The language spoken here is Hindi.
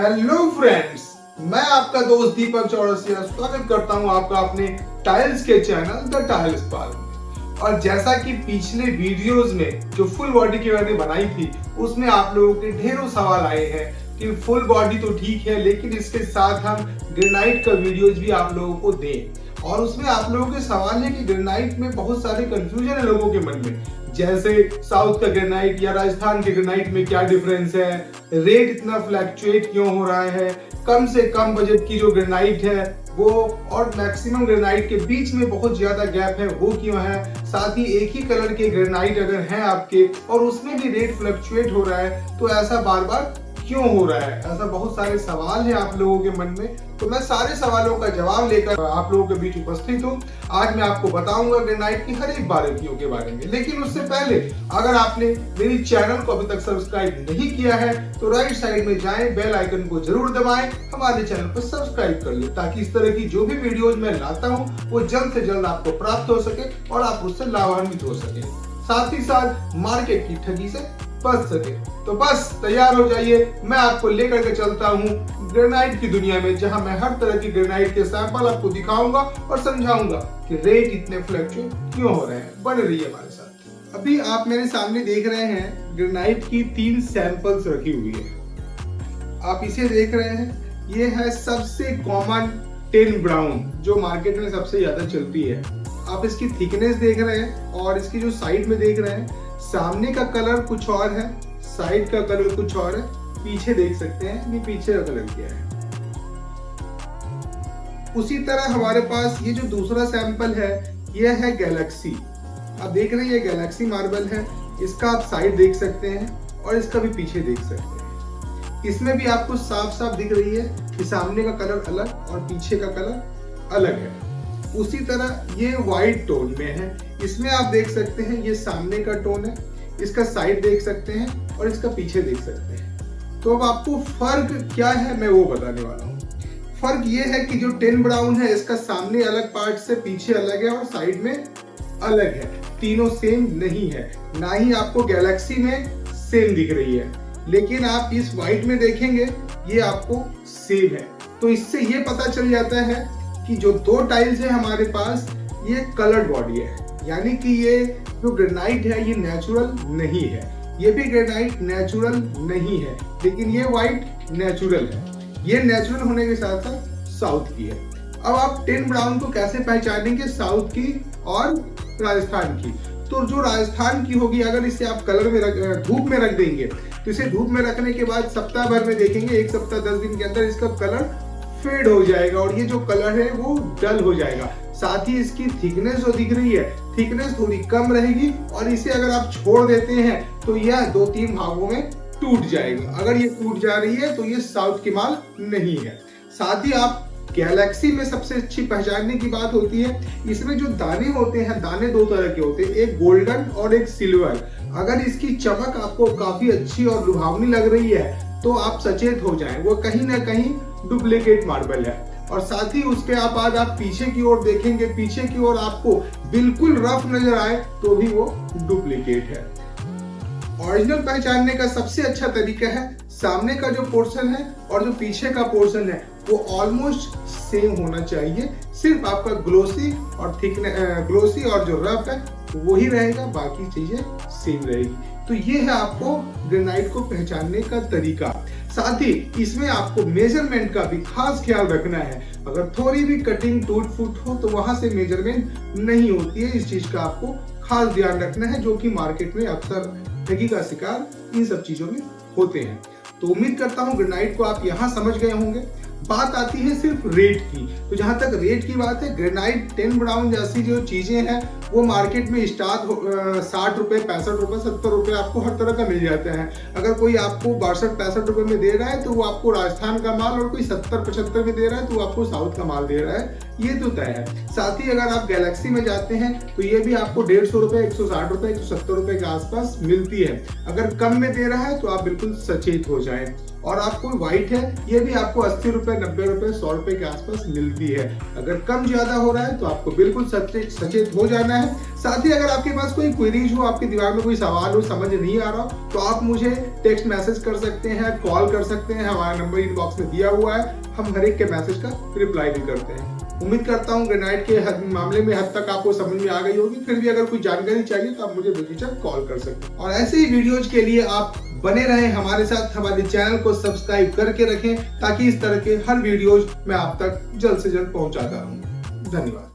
हेलो फ्रेंड्स, मैं आपका दोस्त दीपक चौरसिया स्वागत करता हूं आपका अपने टाइल्स के चैनल द टाइल्स पार्क में। और जैसा कि पिछले वीडियोस में जो फुल बॉडी की मैंने बनाई थी उसमें आप लोगों के ढेरों सवाल आए हैं कि फुल बॉडी तो ठीक है लेकिन इसके साथ हम ग्रेनाइट का वीडियोस भी आप लोगों को दें। और उसमें आप लोगों के सवाल है कि ग्रेनाइट में बहुत सारे कंफ्यूजन है लोगों के मन में, जैसे साउथ का ग्रेनाइट या राजस्थान के ग्रेनाइट में क्या डिफरेंस है, रेट इतना फ्लैक्चुएट क्यों हो रहा है, कम से कम बजट की जो ग्रेनाइट है वो और मैक्सिमम ग्रेनाइट के बीच में बहुत ज्यादा गैप है वो क्यों है, साथ ही एक ही कलर के ग्रेनाइट अगर हैं आपके और उसमें भी रेट फ्लक्चुएट हो रहा है तो ऐसा बार बार क्यों हो रहा है। ऐसा बहुत सारे सवाल हैं आप लोगों के मन में, तो मैं सारे सवालों का जवाब लेकर आप लोगों के बीच उपस्थित हूँ। आज मैं आपको बताऊंगा ग्रेनाइट की हर एक बारीकियों के बारे में, लेकिन उससे पहले अगर आपने मेरी चैनल को अभी तक सब्सक्राइब नहीं किया है तो राइट साइड में जाएं, बेल आइकन को जरूर दबाएं, हमारे चैनल को सब्सक्राइब कर ले ताकि इस तरह की जो भी वीडियोज मैं लाता हूँ वो जल्द से जल्द आपको प्राप्त हो सके और आप उससे लाभान्वित हो सके, साथ ही साथ मार्केट की ठगी से बच सके। तो बस तैयार हो जाइए, मैं आपको लेकर के चलता हूँ ग्रेनाइट की दुनिया में, जहां मैं हर तरह की ग्रेनाइट के सैंपल आपको दिखाऊंगा और समझाऊंगा कि रेट इतने फ्लक्चुएट क्यों हो रहे हैं। बने रहिए हमारे साथ। अभी आप मेरे सामने देख रहे हैं ग्रेनाइट की 3 सैंपल्स रखी हुई है। आप इसे देख रहे हैं, ये है सबसे कॉमन टेन ब्राउन जो मार्केट में सबसे ज्यादा चलती है। आप इसकी थिकनेस देख रहे हैं और इसकी जो साइड में देख रहे हैं, सामने का कलर कुछ और है, साइड का कलर कुछ और है, पीछे देख सकते हैं ये पीछे का कलर क्या है। उसी तरह हमारे पास ये जो दूसरा सैंपल है ये है गैलेक्सी। आप देख रहे हैं ये गैलेक्सी मार्बल है, इसका आप साइड देख सकते हैं और इसका भी पीछे देख सकते हैं। इसमें भी आपको साफ साफ दिख रही है कि सामने का कलर अलग और पीछे का कलर अलग है। उसी तरह ये व्हाइट टोन में है, इसमें आप देख सकते हैं ये सामने का टोन है, इसका साइड देख सकते हैं और इसका पीछे देख सकते हैं। तो अब आपको फर्क क्या है मैं वो बताने वाला हूँ। फर्क ये है कि जो टेन ब्राउन है इसका सामने अलग पार्ट से पीछे अलग है और साइड में अलग है, तीनों सेम नहीं है। ना ही आपको गैलेक्सी में सेम दिख रही है, लेकिन आप इस व्हाइट में देखेंगे ये आपको सेम है। तो इससे ये पता चल जाता है कि जो 2 टाइल्स है हमारे पास ये कलर्ड बॉडी है, यानी कि ये जो ग्रेनाइट है ये नेचुरल नहीं है। ये भी ग्रेनाइट नेचुरल नहीं है, लेकिन ये व्हाइट नेचुरल है। ये नेचुरल होने के साथ साथ साउथ की है। अब आप टेन ब्राउन को कैसे पहचानेंगे साउथ की और राजस्थान की? तो जो राजस्थान की होगी अगर इसे आप कलर में धूप में रख देंगे तो इसे धूप में रखने के बाद सप्ताह भर में देखेंगे, 1 सप्ताह 10 दिन के अंदर इसका कलर फेड हो जाएगा और ये जो कलर है वो डल हो जाएगा। साथ ही इसकी थिकनेस जो दिख रही है, थिकनेस थोड़ी कम रहेगी और इसे अगर आप छोड़ देते हैं तो यह 2-3 भागों में टूट जाएगा। अगर ये टूट जा रही है तो ये साउथ की माल नहीं है। साथ ही आप गैलेक्सी में सबसे अच्छी पहचानने की बात होती है, इसमें जो दाने होते हैं, दाने 2 तरह के होते हैं, एक गोल्डन और एक सिल्वर। अगर इसकी चमक आपको काफी अच्छी और लुभावनी लग रही है तो आप सचेत हो जाएं, वो कहीं ना कहीं डुप्लीकेट मार्बल है। और साथ ही उसके बाद आप पीछे की ओर देखेंगे, पीछे की ओर आपको बिल्कुल रफ नजर आए तो भी वो डुप्लीकेट है। ओरिजिनल पहचानने का सबसे अच्छा तरीका है सामने का जो पोर्शन है और जो पीछे का पोर्शन है वो ऑलमोस्ट सेम होना चाहिए। सिर्फ आपका ग्लोसी और जो रफ है वही रहेगा, बाकी चीजें सेम रहेगी। तो ये है आपको ग्रेनाइट को पहचानने का तरीका। साथ ही इसमें आपको मेजरमेंट का भी खास ख्याल रखना है। अगर थोड़ी भी कटिंग टूट फूट हो तो वहां से मेजरमेंट नहीं होती है, इस चीज का आपको खास ध्यान रखना है, जो कि मार्केट में अक्सर ठगी का शिकार इन सब चीजों में होते हैं। तो उम्मीद करता हूं ग्रेनाइट को आप यहां समझ गए होंगे। बात आती है सिर्फ रेट की, तो जहां तक रेट की बात है, ग्रेनाइट टेन ब्राउन जैसी जो चीजें हैं वो मार्केट में स्टार्ट 60 रुपए, 65 रुपए, 70 रुपए आपको हर तरह का मिल जाता है। अगर कोई आपको 62-65 रुपए में दे रहा है तो वो आपको राजस्थान का माल, और कोई 70-75 में दे रहा है तो वो आपको साउथ का माल दे रहा है, ये तो तय है। साथ ही अगर आप गैलेक्सी में जाते हैं तो ये भी आपको 150 रुपए, 160 रुपए, 170 रुपए के आसपास मिलती है। अगर कम में दे रहा है तो आप बिल्कुल सचेत हो जाएं। और आपको व्हाइट है ये भी आपको 80 रुपए, 90 रुपए, 100 रुपए के आसपास मिलती है। अगर कम ज्यादा हो रहा है तो आपको बिल्कुल सचेत हो जाना है। साथ ही अगर आपके पास कोई क्वेरीज हो, आपके दिमाग में कोई सवाल हो, समझ नहीं आ रहा तो आप मुझे टेक्स्ट मैसेज कर सकते हैं, कॉल कर सकते हैं। हमारा नंबर इनबॉक्स में दिया हुआ है, हम हर एक के मैसेज का रिप्लाई भी करते हैं। उम्मीद करता हूँ ग्रेनाइट के मामले में हद तक आपको समझ में आ गई होगी। फिर भी अगर कोई जानकारी चाहिए तो आप मुझे बेझिझक कॉल कर सकते हैं। और ऐसे ही वीडियोज के लिए आप बने रहें हमारे साथ, हमारे चैनल को सब्सक्राइब करके रखें ताकि इस तरह के हर वीडियोज मैं आप तक जल्द से जल्द पहुंचाता रहूं। धन्यवाद।